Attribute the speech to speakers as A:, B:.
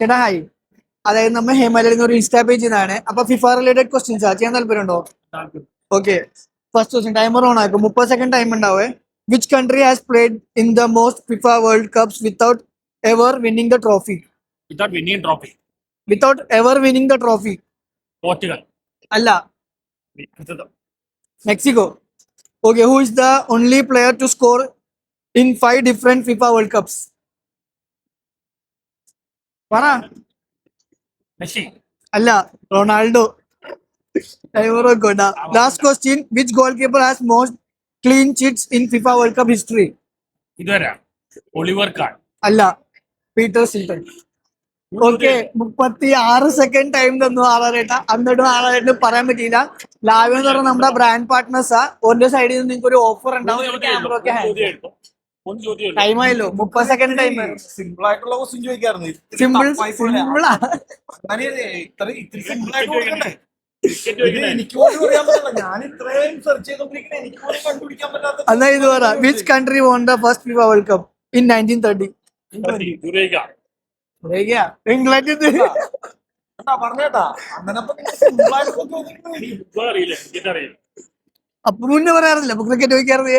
A: ചേട്ടാ ഹായ്. അതായത് നമ്മൾ ഹേമലയിൽ ഒരു ഇൻസ്റ്റാ പേജ് ആണ്. അപ്പൊ ഫിഫ റിലേറ്റഡ് ക്വസ്റ്റ്യൻസ് ചെയ്യാൻ താല്പര്യമുണ്ടോ? Okay, first question timer on ആക്കും. 30 സെക്കൻഡ് ടൈം ഉണ്ടാവേ. Which country has played in the most FIFA World Cups without ever winning the trophy?
B: Without winning trophy.
A: Without ever winning the trophy.
B: Portugal.
A: അല്ല, Mexico. Okay, who is the only player to score in 5 different FIFA World Cups? പറ.
B: Messi.
A: അല്ല, Ronaldo. Timer വെക്കോട്ടാ. Last question, which goalkeeper has most clean sheets in FIFA World cup history?
B: ഇതുവരെ Oliver കാൺ.
A: അല്ല, Peter സിൽട്ടൺ. Okay, 36 second time തന്നു ആറാറേട്ട. എന്നിട്ടും ആറാറേട്ട് പറയാൻ പറ്റിയില്ല. Law എന്ന് പറഞ്ഞാൽ നമ്മുടെ ബ്രാൻഡ് പാർട്ട്നേഴ്സാ. ഓന്റെ സൈഡിൽ നിന്ന് നിങ്ങൾക്ക് ഒരു ഓഫർ ഉണ്ടാവും. ക്യാമറ ഒക്കെ ടൈം ആയല്ലോ. 30 സെക്കൻഡ് ടൈം.
C: സിമ്പിൾ ആയിട്ടുള്ള ക്വസ്റ്റ്യൻ ചോദിക്കാറുണ്ട്.
A: സിമ്പിളാ.
C: എനിക്ക് പോലും അറിയാൻ പറ്റില്ല. ഞാൻ ഇത്രയും സെർച്ച് ചെയ്തോണ്ടിരിക്കണേ, എനിക്ക് പോലും കണ്ടുപിടിക്കാൻ പറ്റാത്ത.
A: എന്നാ ഇത് പറ, which country won the first FIFA World Cup in 1930? England.
C: പറഞ്ഞേട്ടാ, അങ്ങനെ സിമ്പിൾ ആയിട്ട്
B: അറിയില്ല.
A: അപ്പൊ മുന്നേ പറയാറില്ല, അപ്പൊ ക്രിക്കറ്റ് ചോദിക്കാറില്ല.